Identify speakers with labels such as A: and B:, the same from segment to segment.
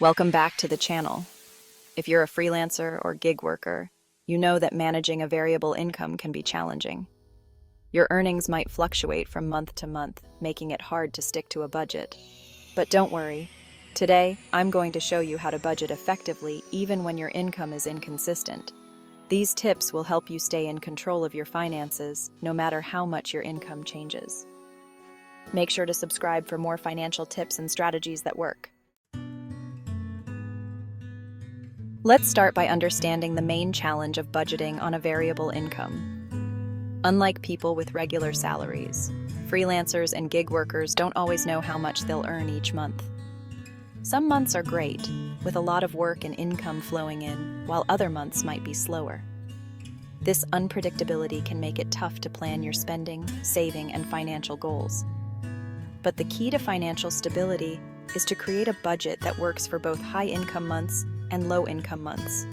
A: Welcome back to the channel. If you're a freelancer or gig worker, you know that managing a variable income can be challenging. Your earnings might fluctuate from month to month, making it hard to stick to a budget. But don't worry. Today, I'm going to show you how to budget effectively even when your income is inconsistent. These tips will help you stay in control of your finances, no matter how much your income changes. Make sure to subscribe for more financial tips and strategies that work. Let's start by understanding the main challenge of budgeting on a variable income. Unlike people with regular salaries, freelancers and gig workers don't always know how much they'll earn each month. Some months are great, with a lot of work and income flowing in, while other months might be slower. This unpredictability can make it tough to plan your spending, saving, and financial goals. But the key to financial stability is to create a budget that works for both high-income months and low-income months.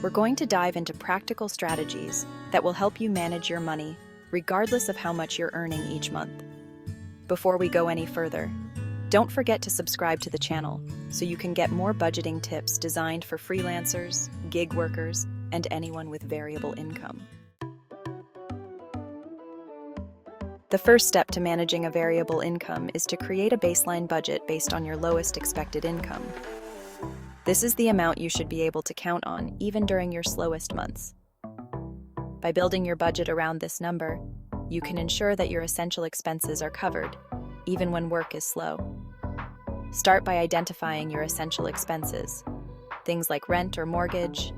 A: We're going to dive into practical strategies that will help you manage your money regardless of how much you're earning each month. Before we go any further, don't forget to subscribe to the channel so you can get more budgeting tips designed for freelancers, gig workers, and anyone with variable income. The first step to managing a variable income is to create a baseline budget based on your lowest expected income. This is the amount you should be able to count on even during your slowest months. By building your budget around this number, you can ensure that your essential expenses are covered, even when work is slow. Start by identifying your essential expenses, things like rent or mortgage,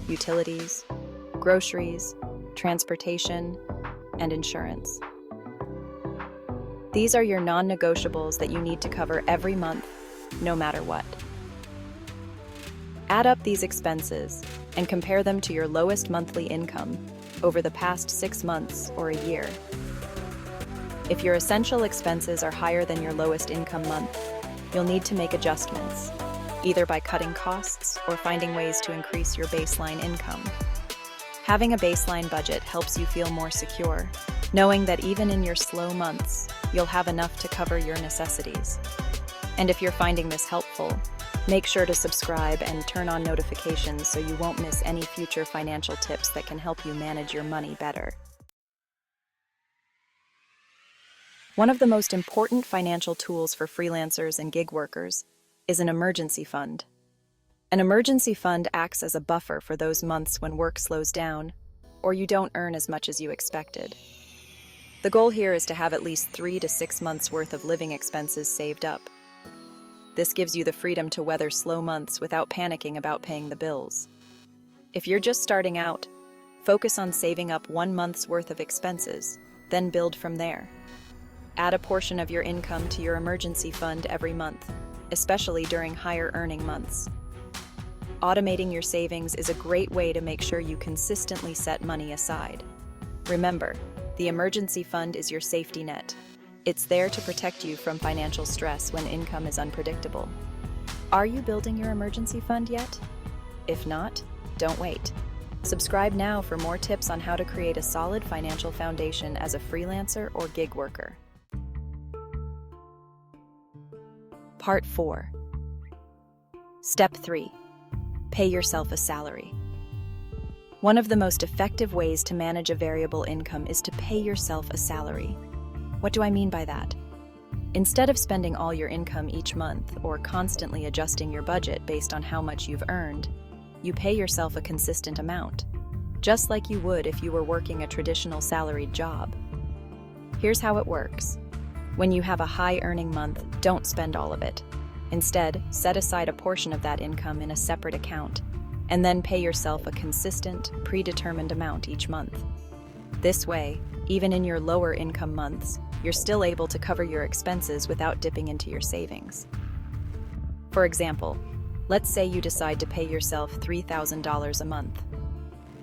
A: utilities, groceries, transportation, and insurance. These are your non-negotiables that you need to cover every month, no matter what. Add up these expenses and compare them to your lowest monthly income over the past 6 months or a year. If your essential expenses are higher than your lowest income month, you'll need to make adjustments, either by cutting costs or finding ways to increase your baseline income. Having a baseline budget helps you feel more secure, knowing that even in your slow months, you'll have enough to cover your necessities. And if you're finding this helpful, make sure to subscribe and turn on notifications so you won't miss any future financial tips that can help you manage your money better. One of the most important financial tools for freelancers and gig workers is an emergency fund. An emergency fund acts as a buffer for those months when work slows down or you don't earn as much as you expected. The goal here is to have at least 3 to 6 months' worth of living expenses saved up. This gives you the freedom to weather slow months without panicking about paying the bills. If you're just starting out, focus on saving up 1 month's worth of expenses, then build from there. Add a portion of your income to your emergency fund every month, especially during higher earning months. Automating your savings is a great way to make sure you consistently set money aside. Remember, the emergency fund is your safety net. It's there to protect you from financial stress when income is unpredictable. Are you building your emergency fund yet? If not, don't wait. Subscribe now for more tips on how to create a solid financial foundation as a freelancer or gig worker. Part 4. Step 3. Pay yourself a salary. One of the most effective ways to manage a variable income is to pay yourself a salary. What do I mean by that? Instead of spending all your income each month or constantly adjusting your budget based on how much you've earned, you pay yourself a consistent amount, just like you would if you were working a traditional salaried job. Here's how it works. When you have a high-earning month, don't spend all of it. Instead, set aside a portion of that income in a separate account, and then pay yourself a consistent, predetermined amount each month. This way, even in your lower income months, you're still able to cover your expenses without dipping into your savings. For example, let's say you decide to pay yourself $3,000 a month.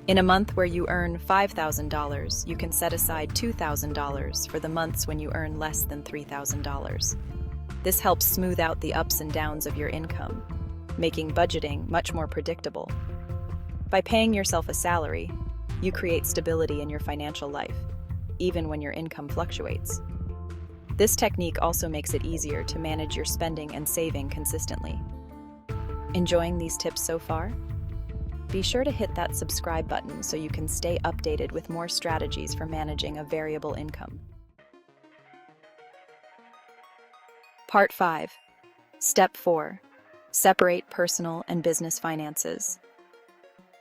A: In a month where you earn $5,000, you can set aside $2,000 for the months when you earn less than $3,000. This helps smooth out the ups and downs of your income, making budgeting much more predictable. By paying yourself a salary, you create stability in your financial life, even when your income fluctuates. This technique also makes it easier to manage your spending and saving consistently. Enjoying these tips so far? Be sure to hit that subscribe button so you can stay updated with more strategies for managing a variable income. Part 5. Step 4. Separate personal and business finances.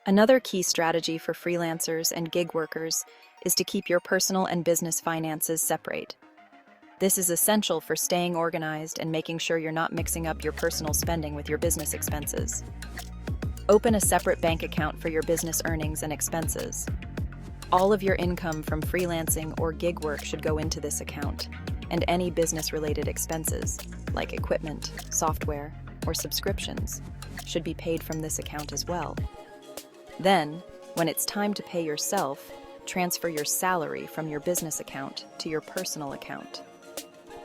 A: Another key strategy for freelancers and gig workers is to keep your personal and business finances separate. This is essential for staying organized and making sure you're not mixing up your personal spending with your business expenses. Open a separate bank account for your business earnings and expenses. All of your income from freelancing or gig work should go into this account, and any business-related expenses, like equipment, software, or subscriptions, should be paid from this account as well. Then, when it's time to pay yourself, transfer your salary from your business account to your personal account.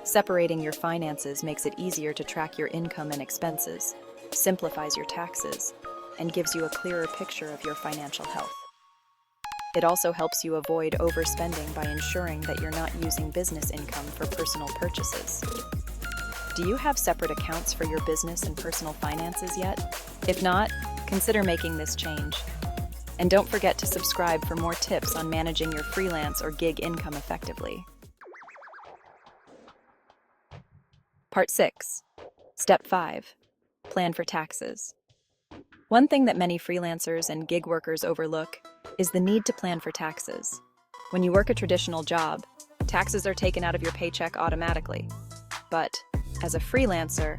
A: Separating your finances makes it easier to track your income and expenses, simplifies your taxes, and gives you a clearer picture of your financial health. It also helps you avoid overspending by ensuring that you're not using business income for personal purchases. Do you have separate accounts for your business and personal finances yet? If not, consider making this change. And don't forget to subscribe for more tips on managing your freelance or gig income effectively. Part 6. Step 5. Plan for taxes. One thing that many freelancers and gig workers overlook is the need to plan for taxes. When you work a traditional job, taxes are taken out of your paycheck automatically. But as a freelancer,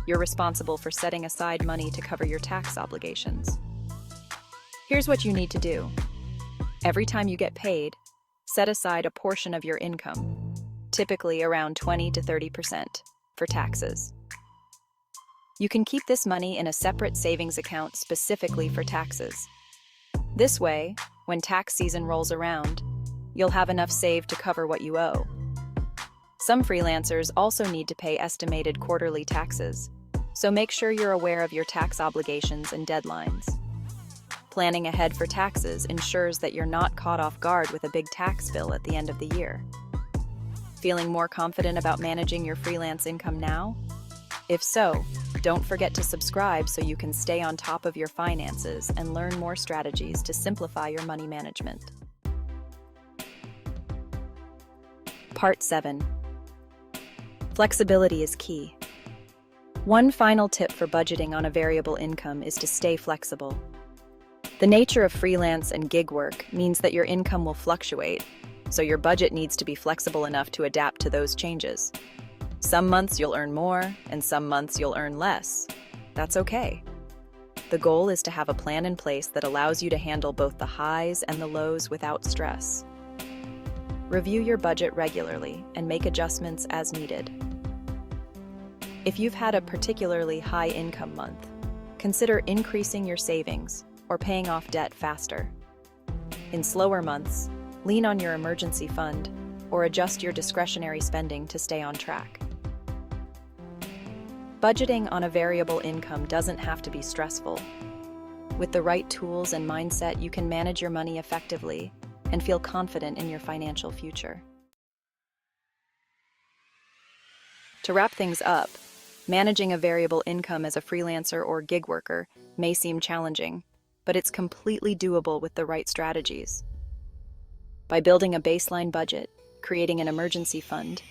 A: you're responsible for setting aside money to cover your tax obligations. Here's what you need to do. Every time you get paid, set aside a portion of your income, typically around 20 to 30%, for taxes. You can keep this money in a separate savings account specifically for taxes. This way, when tax season rolls around, you'll have enough saved to cover what you owe. Some freelancers also need to pay estimated quarterly taxes, so make sure you're aware of your tax obligations and deadlines. Planning ahead for taxes ensures that you're not caught off guard with a big tax bill at the end of the year. Feeling more confident about managing your freelance income now? If so, don't forget to subscribe so you can stay on top of your finances and learn more strategies to simplify your money management. Part 7. Flexibility is key. One final tip for budgeting on a variable income is to stay flexible. The nature of freelance and gig work means that your income will fluctuate, so your budget needs to be flexible enough to adapt to those changes. Some months you'll earn more, and some months you'll earn less. That's okay. The goal is to have a plan in place that allows you to handle both the highs and the lows without stress. Review your budget regularly and make adjustments as needed. If you've had a particularly high income month, consider increasing your savings or paying off debt faster. In slower months, lean on your emergency fund or adjust your discretionary spending to stay on track. Budgeting on a variable income doesn't have to be stressful. With the right tools and mindset, you can manage your money effectively and feel confident in your financial future. To wrap things up, managing a variable income as a freelancer or gig worker may seem challenging, but it's completely doable with the right strategies. By building a baseline budget, creating an emergency fund,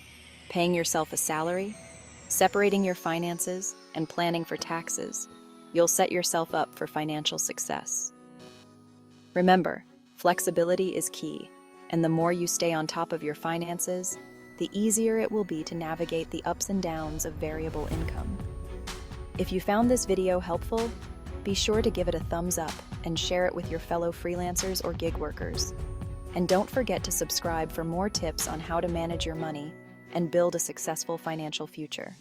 A: paying yourself a salary, separating your finances, and planning for taxes, you'll set yourself up for financial success. Remember, flexibility is key, and the more you stay on top of your finances, the easier it will be to navigate the ups and downs of variable income. If you found this video helpful, be sure to give it a thumbs up and share it with your fellow freelancers or gig workers. And don't forget to subscribe for more tips on how to manage your money and build a successful financial future.